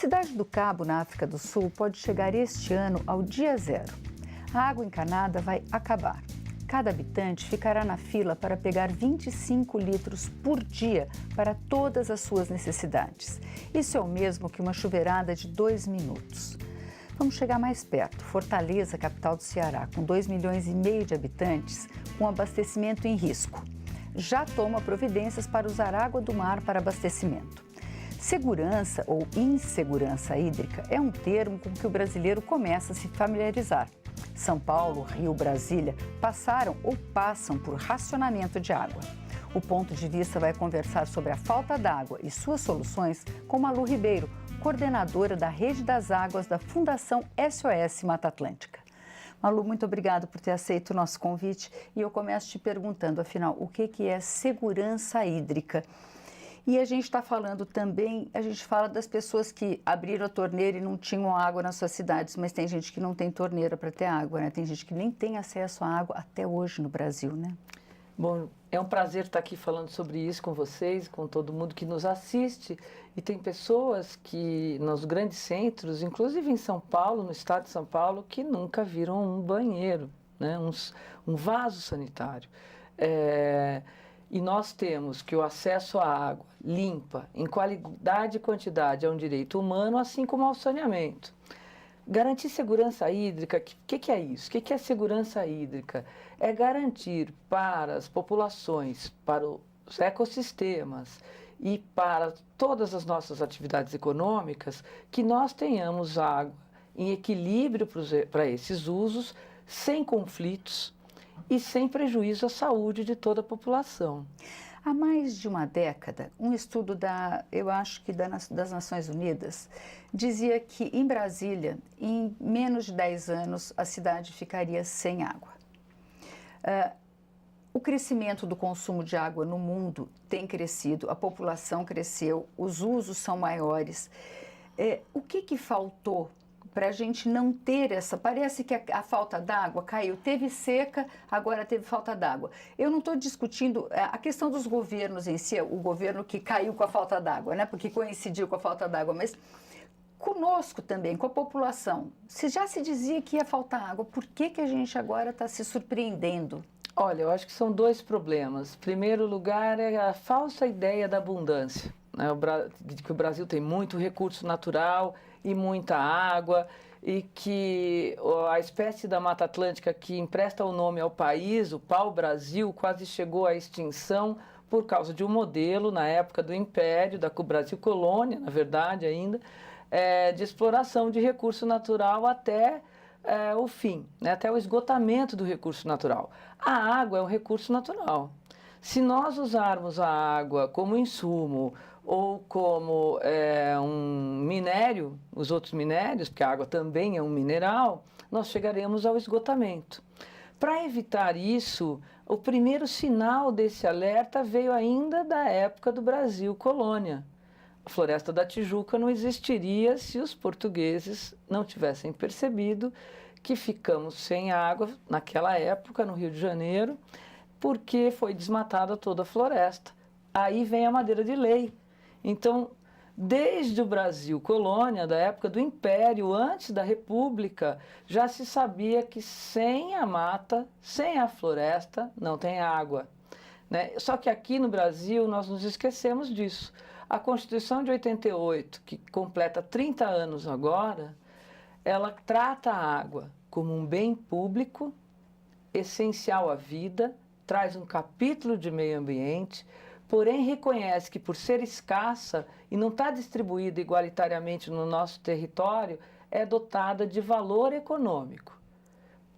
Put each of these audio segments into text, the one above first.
cidade do Cabo, na África do Sul, pode chegar este ano ao dia zero. A água encanada vai acabar. Cada habitante ficará na fila para pegar 25 litros por dia para todas as suas necessidades. Isso é o mesmo que uma chuveirada de 2 minutos. Vamos chegar mais perto. Fortaleza, capital do Ceará, com 2,5 milhões de habitantes, com abastecimento em risco. Já toma providências para usar água do mar para abastecimento. Segurança ou insegurança hídrica é um termo com que o brasileiro começa a se familiarizar. São Paulo, Rio, Brasília passaram ou passam por racionamento de água. O Ponto de Vista vai conversar sobre a falta d'água e suas soluções com Malu Ribeiro, coordenadora da Rede das Águas da Fundação SOS Mata Atlântica. Malu, muito obrigada por ter aceito o nosso convite e eu começo te perguntando, afinal, o que é segurança hídrica? E a gente está falando também, a gente fala das pessoas que abriram a torneira e não tinham água nas suas cidades, mas tem gente que não tem torneira para ter água, né? Tem gente que nem tem acesso à água até hoje no Brasil, né? Bom, é um prazer estar aqui falando sobre isso com vocês, com todo mundo que nos assiste. E tem pessoas que, nos grandes centros, inclusive em São Paulo, no estado de São Paulo, que nunca viram um banheiro, né? Um vaso sanitário. E nós temos que o acesso à água limpa, em qualidade e quantidade, é um direito humano, assim como ao saneamento. Garantir segurança hídrica, o que é isso? O que é segurança hídrica? É garantir para as populações, para os ecossistemas e para todas as nossas atividades econômicas que nós tenhamos água em equilíbrio para esses usos, sem conflitos e sem prejuízo à saúde de toda a população. Há mais de uma década, um estudo das Nações Unidas dizia que em Brasília, em menos de 10 anos, a cidade ficaria sem água. O crescimento do consumo de água no mundo tem crescido, a população cresceu, os usos são maiores. O que faltou para a gente não ter essa... Parece que a falta d'água caiu. Teve seca, agora teve falta d'água. Eu não estou discutindo a questão dos governos em si, o governo que caiu com a falta d'água, né? Porque coincidiu com a falta d'água, mas conosco também, com a população. Se já se dizia que ia faltar água, por que a gente agora está se surpreendendo? Olha, eu acho que são dois problemas. Em primeiro lugar, é a falsa ideia da abundância, né? De que o Brasil tem muito recurso natural e muita água, e que a espécie da Mata Atlântica que empresta o nome ao país, o pau-brasil, quase chegou à extinção por causa de um modelo, na época do Império, da Brasil Colônia, na verdade ainda, de exploração de recurso natural até o fim, né, até o esgotamento do recurso natural. A água é um recurso natural. Se nós usarmos a água como insumo ou como um minério, os outros minérios, porque a água também é um mineral, nós chegaremos ao esgotamento. Para evitar isso, o primeiro sinal desse alerta veio ainda da época do Brasil Colônia. A Floresta da Tijuca não existiria se os portugueses não tivessem percebido que ficamos sem água naquela época no Rio de Janeiro, porque foi desmatada toda a floresta. Aí vem a madeira de lei. Então, desde o Brasil Colônia, da época do Império, antes da República, já se sabia que sem a mata, sem a floresta, não tem água, né? Só que aqui no Brasil nós nos esquecemos disso. A Constituição de 88, que completa 30 anos agora, ela trata a água como um bem público, essencial à vida, traz um capítulo de meio ambiente, porém reconhece que por ser escassa e não está distribuída igualitariamente no nosso território, é dotada de valor econômico.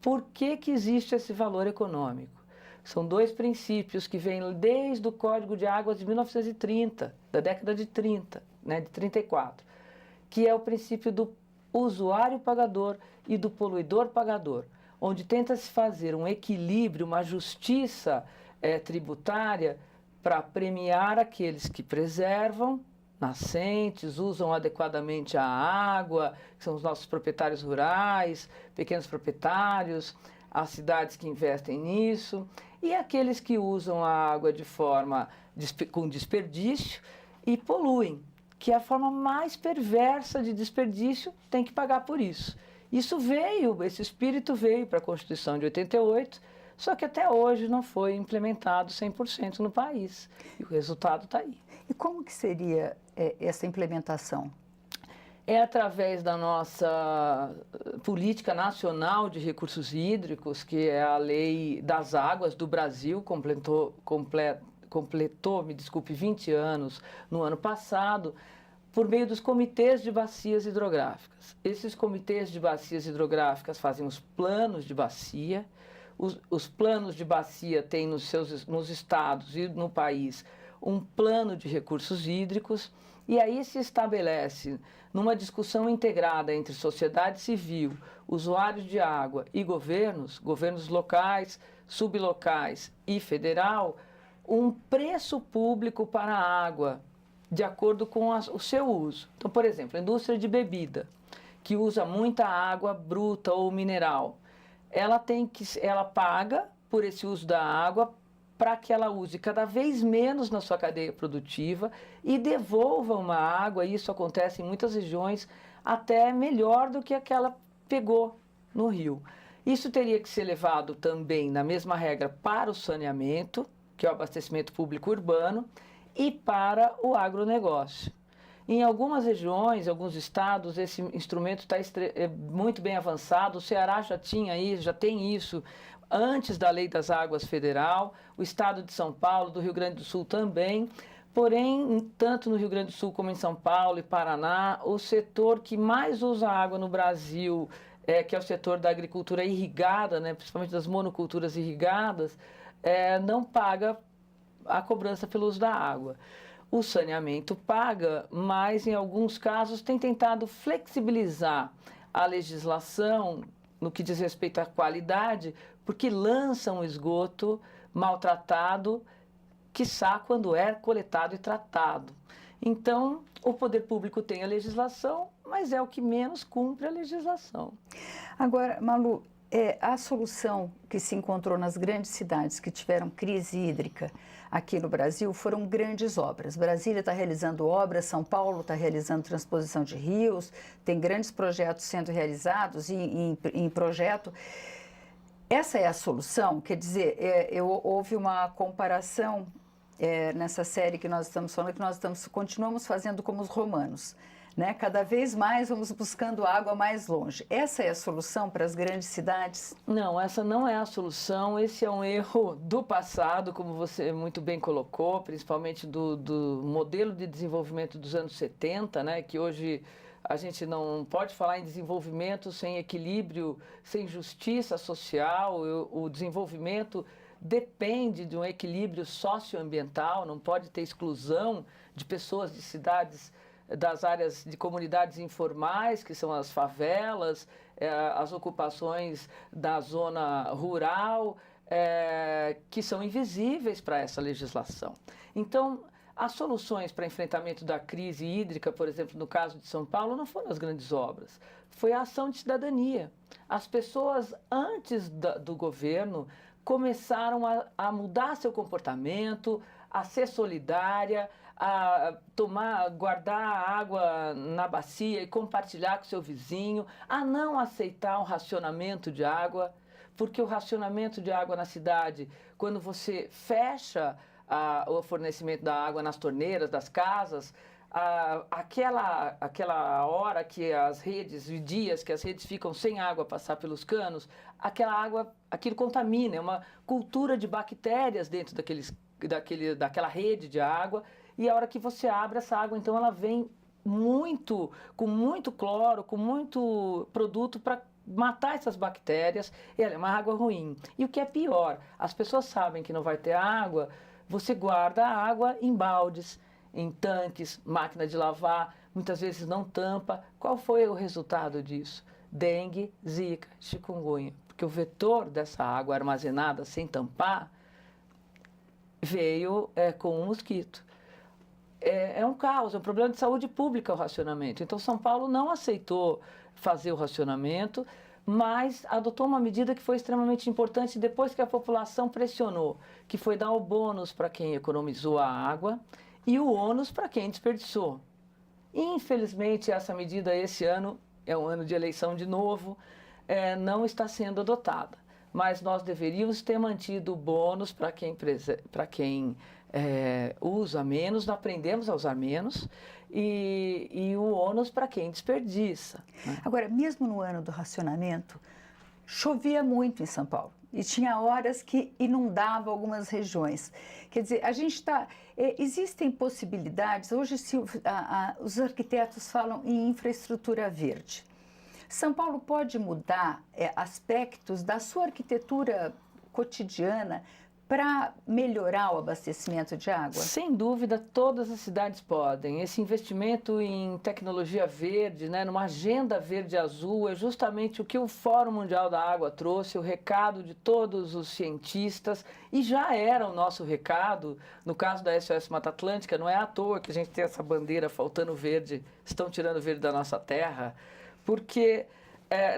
Por que existe esse valor econômico? São dois princípios que vêm desde o Código de Águas de 1930, da década de 30, né, de 34, que é o princípio do usuário pagador e do poluidor pagador, onde tenta-se fazer um equilíbrio, uma justiça tributária para premiar aqueles que preservam nascentes, usam adequadamente a água, que são os nossos proprietários rurais, pequenos proprietários, as cidades que investem nisso, e aqueles que usam a água de forma com desperdício e poluem, que é a forma mais perversa de desperdício, tem que pagar por isso. Esse espírito veio para a Constituição de 88, só que até hoje não foi implementado 100% no país. E o resultado está aí. E como que seria essa implementação? É através da nossa Política Nacional de Recursos Hídricos, que é a Lei das Águas do Brasil, completou, me desculpe, 20 anos no ano passado, por meio dos comitês de bacias hidrográficas. Esses comitês de bacias hidrográficas fazem os planos de bacia. Os planos de bacia têm nos estados e no país um plano de recursos hídricos, e aí se estabelece, numa discussão integrada entre sociedade civil, usuários de água e governos locais, sublocais e federal, um preço público para a água, de acordo com o seu uso. Então, por exemplo, a indústria de bebida, que usa muita água bruta ou mineral, ela paga por esse uso da água para que ela use cada vez menos na sua cadeia produtiva e devolva uma água, e isso acontece em muitas regiões, até melhor do que a que ela pegou no rio. Isso teria que ser levado também, na mesma regra, para o saneamento, que é o abastecimento público urbano, e para o agronegócio. Em algumas regiões, em alguns estados, esse instrumento está muito bem avançado. O Ceará já tem isso antes da Lei das Águas Federal, o estado de São Paulo, do Rio Grande do Sul também. Porém, tanto no Rio Grande do Sul como em São Paulo e Paraná, o setor que mais usa água no Brasil, que é o setor da agricultura irrigada, né, principalmente das monoculturas irrigadas, não paga a cobrança pelo uso da água. O saneamento paga, mas em alguns casos tem tentado flexibilizar a legislação no que diz respeito à qualidade, porque lança um esgoto maltratado, quiçá quando é coletado e tratado. Então, o poder público tem a legislação, mas é o que menos cumpre a legislação. Agora, Malu, a solução que se encontrou nas grandes cidades que tiveram crise hídrica aqui no Brasil foram grandes obras. Brasília está realizando obras, São Paulo está realizando transposição de rios, tem grandes projetos sendo realizados em projeto. Essa é a solução? Quer dizer, houve uma comparação nessa série que nós estamos falando, que continuamos fazendo como os romanos. Né? Cada vez mais vamos buscando água mais longe. Essa é a solução para as grandes cidades? Não, essa não é a solução. Esse é um erro do passado, como você muito bem colocou, principalmente do modelo de desenvolvimento dos anos 70, né? Que hoje a gente não pode falar em desenvolvimento sem equilíbrio, sem justiça social. O desenvolvimento depende de um equilíbrio socioambiental, não pode ter exclusão de pessoas de cidades, das áreas de comunidades informais, que são as favelas, as ocupações da zona rural, que são invisíveis para essa legislação. Então, as soluções para enfrentamento da crise hídrica, por exemplo, no caso de São Paulo, não foram as grandes obras, foi a ação de cidadania. As pessoas, antes do governo, começaram a mudar seu comportamento, a ser solidária, a guardar a água na bacia e compartilhar com seu vizinho, a não aceitar um racionamento de água, porque o racionamento de água na cidade, quando você fecha o fornecimento da água nas torneiras das casas, aquela hora que as redes, e dias que as redes ficam sem água passar pelos canos, aquela água, aquilo contamina, é uma cultura de bactérias dentro daquela rede de água. E a hora que você abre essa água, então ela vem com muito cloro, com muito produto para matar essas bactérias. Ela é uma água ruim. E o que é pior, as pessoas sabem que não vai ter água, você guarda a água em baldes, em tanques, máquina de lavar, muitas vezes não tampa. Qual foi o resultado disso? Dengue, zika, chikungunya. Porque o vetor dessa água armazenada sem veio com um mosquito. É um caos, é um problema de saúde pública o racionamento. Então, São Paulo não aceitou fazer o racionamento, mas adotou uma medida que foi extremamente importante depois que a população pressionou, que foi dar o bônus para quem economizou a água e o ônus para quem desperdiçou. Infelizmente, essa medida esse ano, é um ano de eleição de novo, não está sendo adotada. Mas nós deveríamos ter mantido o bônus para quem usa menos, aprendemos a usar menos, e o ônus para quem desperdiça, né? Agora, mesmo no ano do racionamento, chovia muito em São Paulo e tinha horas que inundava algumas regiões. Quer dizer, a gente está... existem possibilidades, hoje os arquitetos falam em infraestrutura verde. São Paulo pode mudar aspectos da sua arquitetura cotidiana para melhorar o abastecimento de água? Sem dúvida, todas as cidades podem. Esse investimento em tecnologia verde, né, numa agenda verde azul, é justamente o que o Fórum Mundial da Água trouxe, o recado de todos os cientistas, e já era o nosso recado, no caso da SOS Mata Atlântica, não é à toa que a gente tem essa bandeira faltando verde, estão tirando verde da nossa terra, porque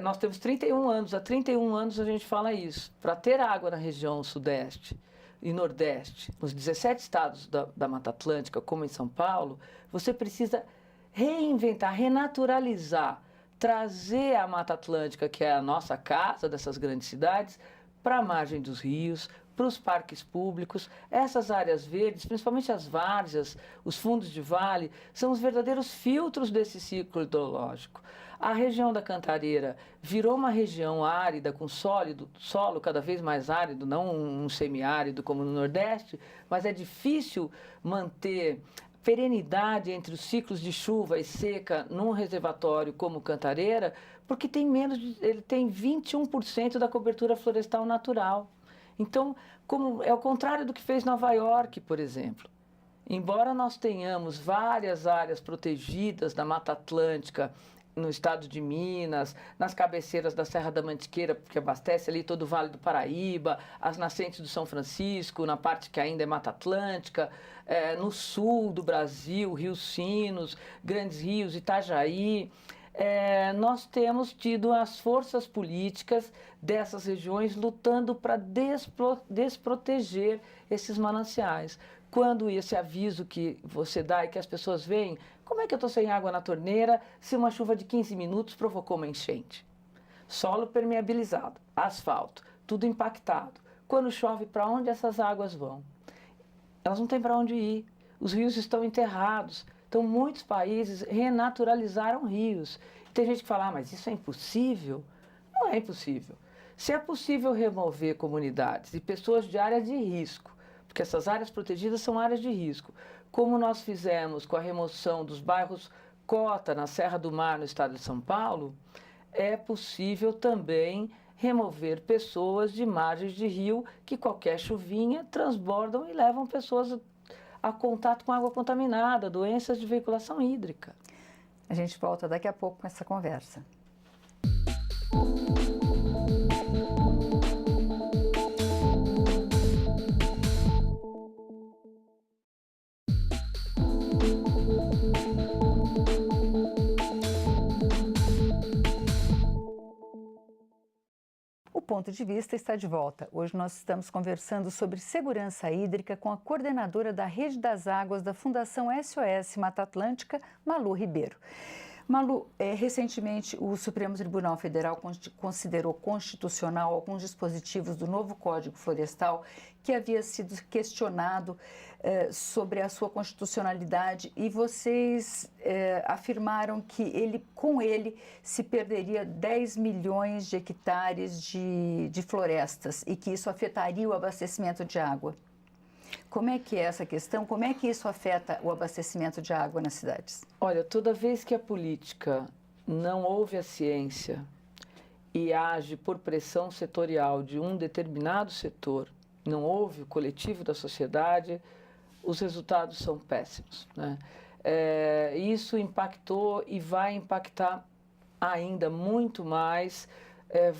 nós temos 31 anos, há 31 anos a gente fala isso. Para ter água na região sudeste e nordeste, nos 17 estados da Mata Atlântica, como em São Paulo, você precisa reinventar, renaturalizar, trazer a Mata Atlântica, que é a nossa casa dessas grandes cidades, para a margem dos rios, para os parques públicos. Essas áreas verdes, principalmente as várzeas, os fundos de vale, são os verdadeiros filtros desse ciclo hidrológico. A região da Cantareira virou uma região árida, com solo cada vez mais árido, não um semiárido como no Nordeste, mas é difícil manter perenidade entre os ciclos de chuva e seca num reservatório como Cantareira, porque ele tem 21% da cobertura florestal natural. Então, é o contrário do que fez Nova York, por exemplo. Embora nós tenhamos várias áreas protegidas da Mata Atlântica, no estado de Minas, nas cabeceiras da Serra da Mantiqueira, porque abastece ali todo o Vale do Paraíba, as nascentes do São Francisco, na parte que ainda é Mata Atlântica, no sul do Brasil, Rios Sinos, Grandes Rios, Itajaí. Nós temos tido as forças políticas dessas regiões lutando para desproteger esses mananciais. Quando esse aviso que você dá e que as pessoas veem, como é que eu estou sem água na torneira se uma chuva de 15 minutos provocou uma enchente? Solo permeabilizado, asfalto, tudo impactado. Quando chove, para onde essas águas vão? Elas não têm para onde ir. Os rios estão enterrados. Então, muitos países renaturalizaram rios. Tem gente que fala, mas isso é impossível? Não é impossível. Se é possível remover comunidades e pessoas de áreas de risco, porque essas áreas protegidas são áreas de risco, como nós fizemos com a remoção dos bairros Cota, na Serra do Mar, no estado de São Paulo, é possível também remover pessoas de margens de rio que qualquer chuvinha transbordam e levam pessoas a contato com água contaminada, doenças de veiculação hídrica. A gente volta daqui a pouco com essa conversa. O Ponto de Vista está de volta. Hoje nós estamos conversando sobre segurança hídrica com a coordenadora da Rede das Águas da Fundação SOS Mata Atlântica, Malu Ribeiro. Malu, recentemente o Supremo Tribunal Federal considerou constitucional alguns dispositivos do novo Código Florestal que havia sido questionado sobre a sua constitucionalidade e vocês afirmaram que com ele se perderia 10 milhões de hectares de florestas e que isso afetaria o abastecimento de água. Como é que é essa questão? Como é que isso afeta o abastecimento de água nas cidades? Olha, toda vez que a política não ouve a ciência e age por pressão setorial de um determinado setor, não ouve o coletivo da sociedade, os resultados são péssimos, né? Isso impactou e vai impactar ainda muito mais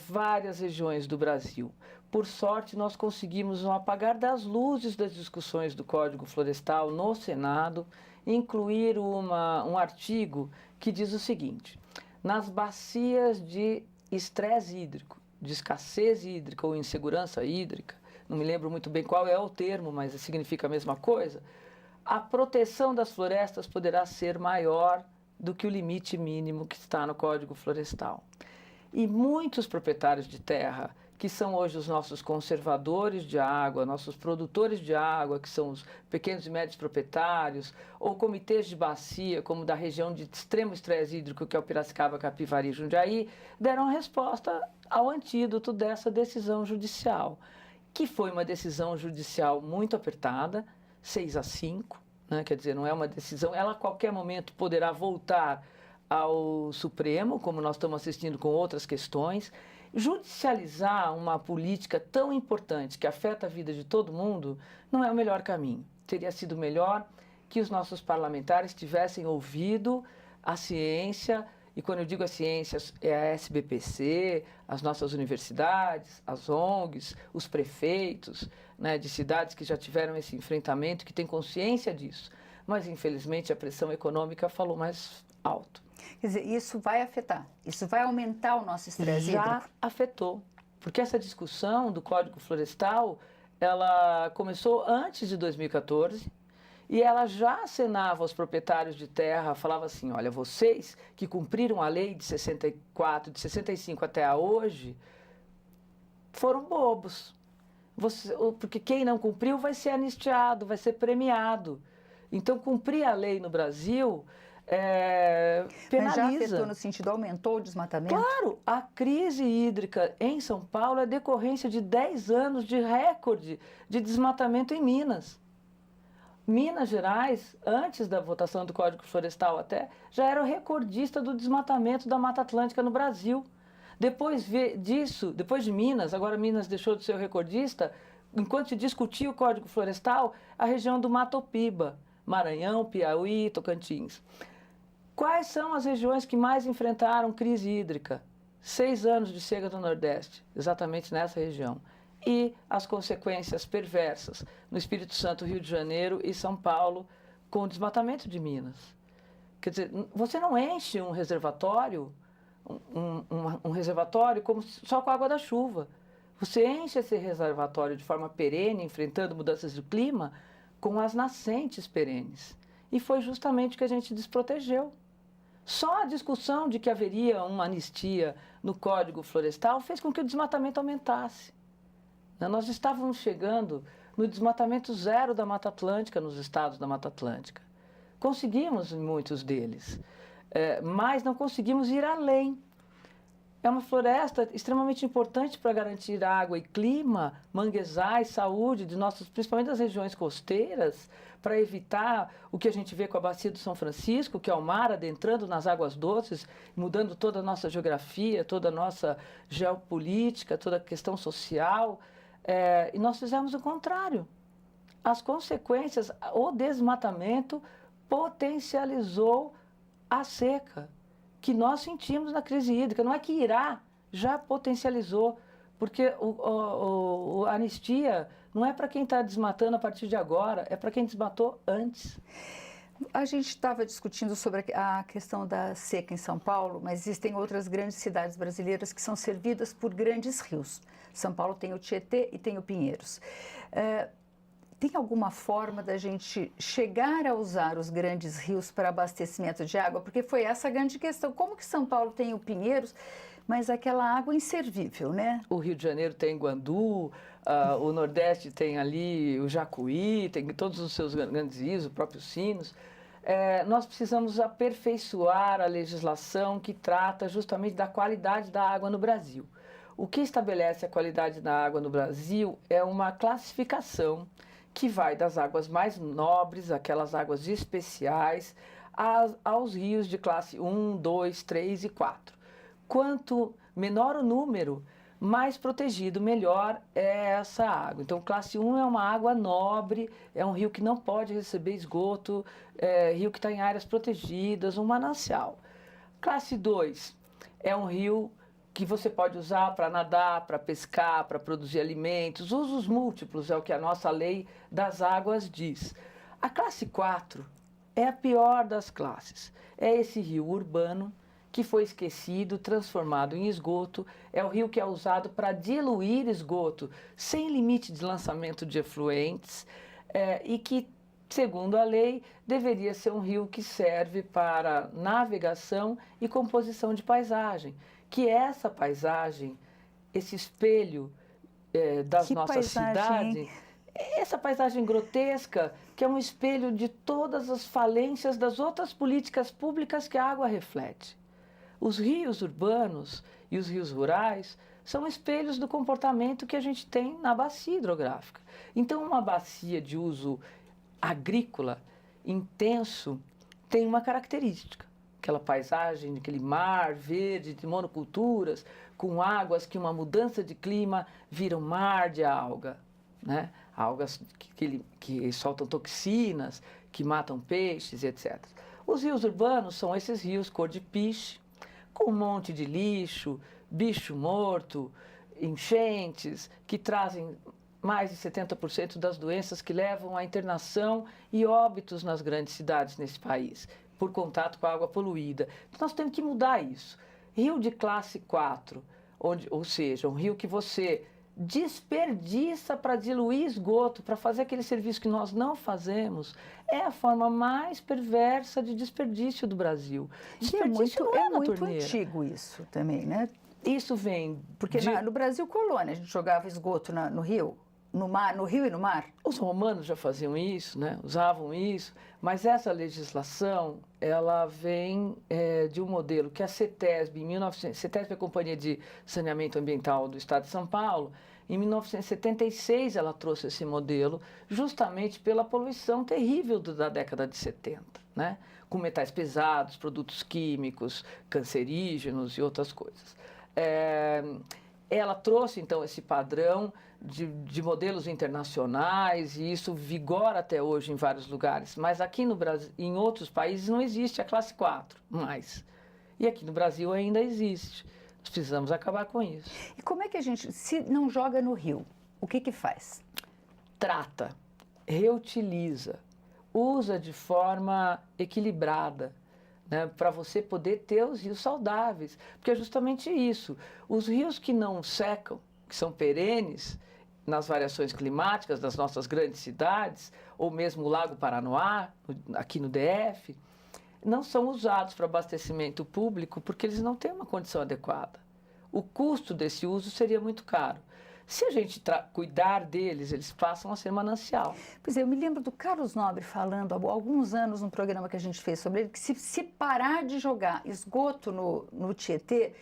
várias regiões do Brasil. Por sorte, nós conseguimos um apagar das luzes das discussões do Código Florestal no Senado, incluir um artigo que diz o seguinte: nas bacias de estresse hídrico, de escassez hídrica ou insegurança hídrica, não me lembro muito bem qual é o termo, mas significa a mesma coisa, a proteção das florestas poderá ser maior do que o limite mínimo que está no Código Florestal. E muitos proprietários de terra, que são hoje os nossos conservadores de água, nossos produtores de água, que são os pequenos e médios proprietários, ou comitês de bacia, como da região de extremo estresse hídrico, que é o Piracicaba, Capivari e Jundiaí, deram a resposta ao antídoto dessa decisão judicial, que foi uma decisão judicial muito apertada, 6-5, né? Quer dizer, não é uma decisão, ela a qualquer momento poderá voltar ao Supremo, como nós estamos assistindo com outras questões. Judicializar uma política tão importante que afeta a vida de todo mundo não é o melhor caminho. Teria sido melhor que os nossos parlamentares tivessem ouvido a ciência, e quando eu digo a ciência, é a SBPC, as nossas universidades, as ONGs, os prefeitos, né, de cidades que já tiveram esse enfrentamento, que têm consciência disso. Mas, infelizmente, a pressão econômica falou mais alto. Quer dizer, isso vai afetar, isso vai aumentar o nosso estresse hídrico? Já afetou, porque essa discussão do Código Florestal, ela começou antes de 2014 e ela já acenava aos proprietários de terra, falava assim, olha, vocês que cumpriram a lei de 64, de 65 até hoje, foram bobos. Porque quem não cumpriu vai ser anistiado, vai ser premiado. Então, cumprir a lei no Brasil penaliza. Mas já afetou no sentido, aumentou o desmatamento? Claro, a crise hídrica em São Paulo é decorrência de 10 anos de recorde de desmatamento em Minas. Minas Gerais, antes da votação do Código Florestal até, já era o recordista do desmatamento da Mata Atlântica no Brasil. Depois disso, depois de Minas, agora Minas deixou de ser o recordista, enquanto se discutia o Código Florestal, a região do Mato Piba, Maranhão, Piauí, Tocantins. Quais são as regiões que mais enfrentaram crise hídrica? 6 anos de seca do Nordeste, exatamente nessa região. E as consequências perversas no Espírito Santo, Rio de Janeiro e São Paulo, com o desmatamento de Minas. Quer dizer, você não enche um reservatório, um reservatório só com a água da chuva. Você enche esse reservatório de forma perene, enfrentando mudanças do clima, com as nascentes perenes. E foi justamente o que a gente desprotegeu. Só a discussão de que haveria uma anistia no Código Florestal fez com que o desmatamento aumentasse. Nós estávamos chegando no desmatamento zero da Mata Atlântica, nos estados da Mata Atlântica. Conseguimos em muitos deles, mas não conseguimos ir além. É uma floresta extremamente importante para garantir água e clima, manguezais, saúde, principalmente das regiões costeiras, para evitar o que a gente vê com a Bacia do São Francisco, que é o mar adentrando nas águas doces, mudando toda a nossa geografia, toda a nossa geopolítica, toda a questão social. E nós fizemos o contrário. As consequências, o desmatamento potencializou a seca que nós sentimos na crise hídrica. Não é que irá, já potencializou, porque a anistia não é para quem está desmatando a partir de agora, é para quem desmatou antes. A gente estava discutindo sobre a questão da seca em São Paulo, mas existem outras grandes cidades brasileiras que são servidas por grandes rios. São Paulo tem o Tietê e tem o Pinheiros. Tem alguma forma da gente chegar a usar os grandes rios para abastecimento de água? Porque foi essa a grande questão. Como que São Paulo tem o Pinheiros, mas aquela água inservível, né? O Rio de Janeiro tem Guandu, o Nordeste tem ali o Jacuí, tem todos os seus grandes rios, o próprio Sinos. Nós precisamos aperfeiçoar a legislação que trata justamente da qualidade da água no Brasil. O que estabelece a qualidade da água no Brasil é uma classificação que vai das águas mais nobres, aquelas águas especiais, aos rios de classe 1, 2, 3 e 4. Quanto menor o número, mais protegido, melhor é essa água. Então, classe 1 é uma água nobre, é um rio que não pode receber esgoto, rio que está em áreas protegidas, um manancial. Classe 2 é um rio que você pode usar para nadar, para pescar, para produzir alimentos, usos múltiplos, é o que a nossa lei das águas diz. A classe 4 é a pior das classes. É esse rio urbano que foi esquecido, transformado em esgoto, é o rio que é usado para diluir esgoto, sem limite de lançamento de efluentes, e que segundo a lei, deveria ser um rio que serve para navegação e composição de paisagem, que essa paisagem, esse espelho das nossas cidades, essa paisagem grotesca, que é um espelho de todas as falências das outras políticas públicas que a água reflete. Os rios urbanos e os rios rurais são espelhos do comportamento que a gente tem na bacia hidrográfica. Então, uma bacia de uso agrícola intenso tem uma característica, aquela paisagem, aquele mar verde de monoculturas, com águas que uma mudança de clima vira um mar de alga, né? Algas que soltam toxinas, que matam peixes, etc. Os rios urbanos são esses rios cor de piche, com um monte de lixo, bicho morto, enchentes, que trazem mais de 70% das doenças que levam à internação e óbitos nas grandes cidades nesse país, por contato com a água poluída. Então, nós temos que mudar isso. Rio de classe 4, ou seja, um rio que você desperdiça para diluir esgoto, para fazer aquele serviço que nós não fazemos, é a forma mais perversa de desperdício do Brasil. Desperdício é muito antigo isso também, né? Isso vem... Porque no Brasil colônia, a gente jogava esgoto no rio, no mar, no rio e no mar. Os romanos já faziam isso, né? Usavam isso, mas essa legislação, ela vem de um modelo que a CETESB, CETESB é a Companhia de Saneamento Ambiental do Estado de São Paulo, em 1976 ela trouxe esse modelo justamente pela poluição terrível da década de 70, né? Com metais pesados, produtos químicos, cancerígenos e outras coisas. Ela trouxe, então, esse padrão de modelos internacionais e isso vigora até hoje em vários lugares. Mas aqui no Brasil, em outros países, não existe a classe 4 mais. E aqui no Brasil ainda existe. Nós precisamos acabar com isso. E como é que a gente, se não joga no rio, o que faz? Trata, reutiliza, usa de forma equilibrada, né, para você poder ter os rios saudáveis. Porque é justamente isso. Os rios que não secam, que são perenes, nas variações climáticas das nossas grandes cidades, ou mesmo o Lago Paranoá, aqui no DF, não são usados para abastecimento público porque eles não têm uma condição adequada. O custo desse uso seria muito caro. Se a gente cuidar deles, eles passam a ser manancial. Pois é, eu me lembro do Carlos Nobre falando há alguns anos num programa que a gente fez sobre ele, que se parar de jogar esgoto no Tietê,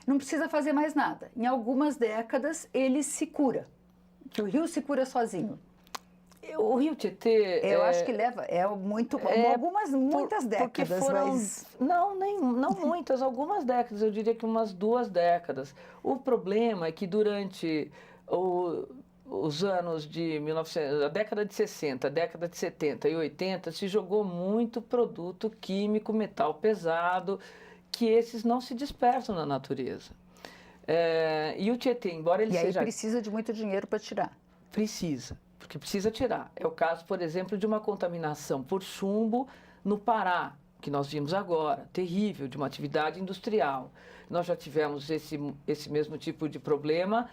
não precisa fazer mais nada. Em algumas décadas ele se cura, que o rio se cura sozinho. O Rio Tietê... Eu acho que leva muitas décadas, mas... Não muitas, algumas décadas, eu diria que umas 2 décadas. O problema é que durante os anos de 1900, a década de 60, a década de 70 e 80, se jogou muito produto químico, metal pesado, que esses não se dispersam na natureza. E o Tietê, embora ele seja... E aí precisa de muito dinheiro para tirar. Precisa. Porque precisa tirar. É o caso, por exemplo, de uma contaminação por chumbo no Pará, que nós vimos agora, terrível, de uma atividade industrial. Nós já tivemos esse mesmo tipo de problema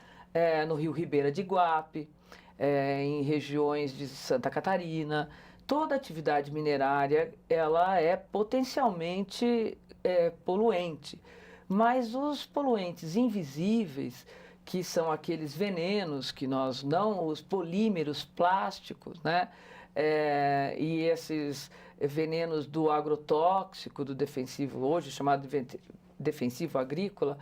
no Rio Ribeira de Iguape, em regiões de Santa Catarina. Toda atividade minerária, ela é potencialmente poluente. Mas os poluentes invisíveis, que são aqueles venenos que nós não, os polímeros plásticos, né? E esses venenos do agrotóxico, do defensivo, hoje chamado de defensivo agrícola,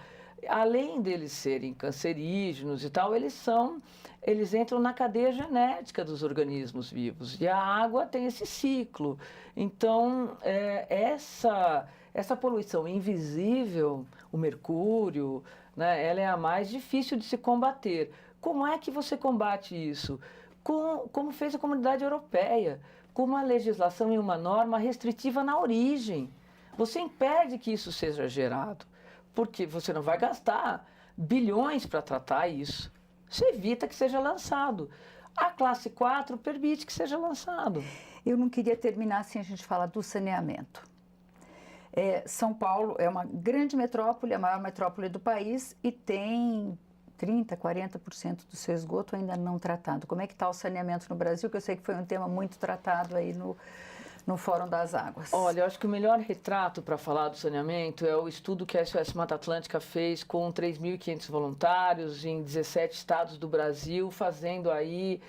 além deles serem cancerígenos e tal, eles entram na cadeia genética dos organismos vivos. E a água tem esse ciclo. Então, essa poluição invisível, o mercúrio, né, ela é a mais difícil de se combater. Como é que você combate isso? Como fez a Comunidade Europeia, com uma legislação e uma norma restritiva na origem. Você impede que isso seja gerado, porque você não vai gastar bilhões para tratar isso. Você evita que seja lançado. A classe 4 permite que seja lançado. Eu não queria terminar sem a gente falar do saneamento. São Paulo é uma grande metrópole, a maior metrópole do país, e tem 30%, 40% do seu esgoto ainda não tratado. Como é que está o saneamento no Brasil? Que eu sei que foi um tema muito tratado aí no Fórum das Águas. Olha, eu acho que o melhor retrato para falar do saneamento é o estudo que a SOS Mata Atlântica fez com 3.500 voluntários em 17 estados do Brasil, fazendo aí,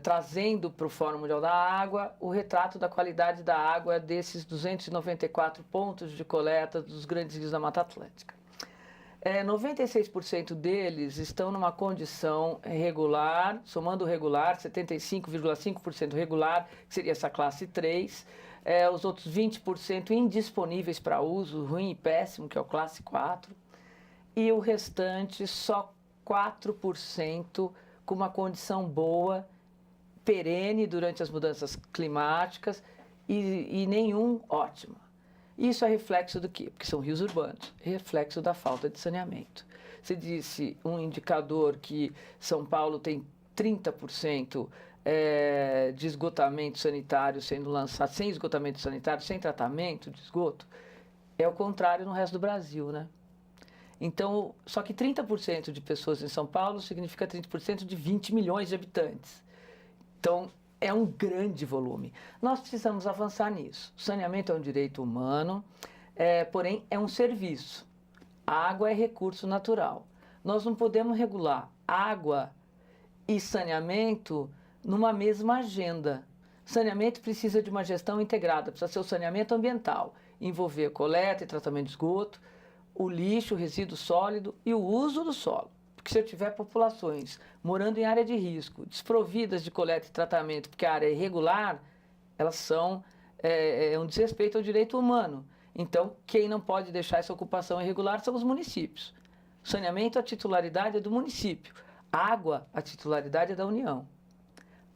trazendo para o Fórum Mundial da Água o retrato da qualidade da água desses 294 pontos de coleta dos grandes rios da Mata Atlântica. 96% deles estão numa condição regular, somando regular, 75,5% regular, que seria essa classe 3, os outros 20% indisponíveis para uso, ruim e péssimo, que é o classe 4, e o restante só 4% com uma condição boa, perene durante as mudanças climáticas e nenhum ótimo. Isso é reflexo do quê? Porque são rios urbanos, reflexo da falta de saneamento. Você disse um indicador que São Paulo tem 30% de esgotamento sanitário sendo lançado, sem esgotamento sanitário, sem tratamento de esgoto, é o contrário no resto do Brasil, né? Então, só que 30% de pessoas em São Paulo significa 30% de 20 milhões de habitantes. Então, é um grande volume. Nós precisamos avançar nisso. O saneamento é um direito humano, porém é um serviço. A água é recurso natural. Nós não podemos regular água e saneamento numa mesma agenda. Saneamento precisa de uma gestão integrada, precisa ser o saneamento ambiental, envolver coleta e tratamento de esgoto, o lixo, o resíduo sólido e o uso do solo. Porque se eu tiver populações morando em área de risco, desprovidas de coleta e tratamento, porque a área é irregular, elas são um desrespeito ao direito humano. Então, quem não pode deixar essa ocupação irregular são os municípios. Saneamento, a titularidade é do município. Água, a titularidade é da União.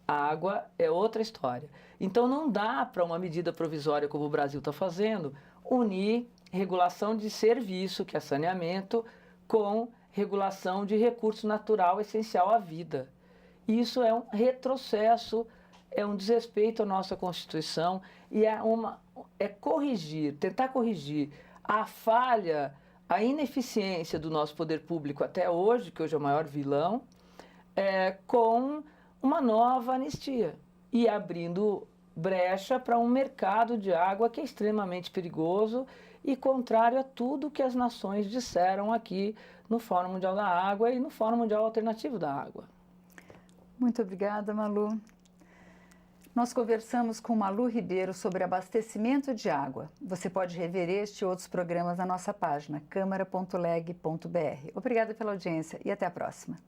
A água é outra história. Então, não dá para uma medida provisória, como o Brasil está fazendo, unir regulação de serviço, que é saneamento, com regulação de recurso natural essencial à vida. Isso é um retrocesso, é um desrespeito à nossa Constituição e tentar corrigir a falha, a ineficiência do nosso poder público até hoje, que hoje é o maior vilão, com uma nova anistia e abrindo brecha para um mercado de água que é extremamente perigoso e contrário a tudo que as nações disseram aqui no Fórum Mundial da Água e no Fórum Mundial Alternativo da Água. Muito obrigada, Malu. Nós conversamos com Malu Ribeiro sobre abastecimento de água. Você pode rever este e outros programas na nossa página, câmara.leg.br. Obrigada pela audiência e até a próxima.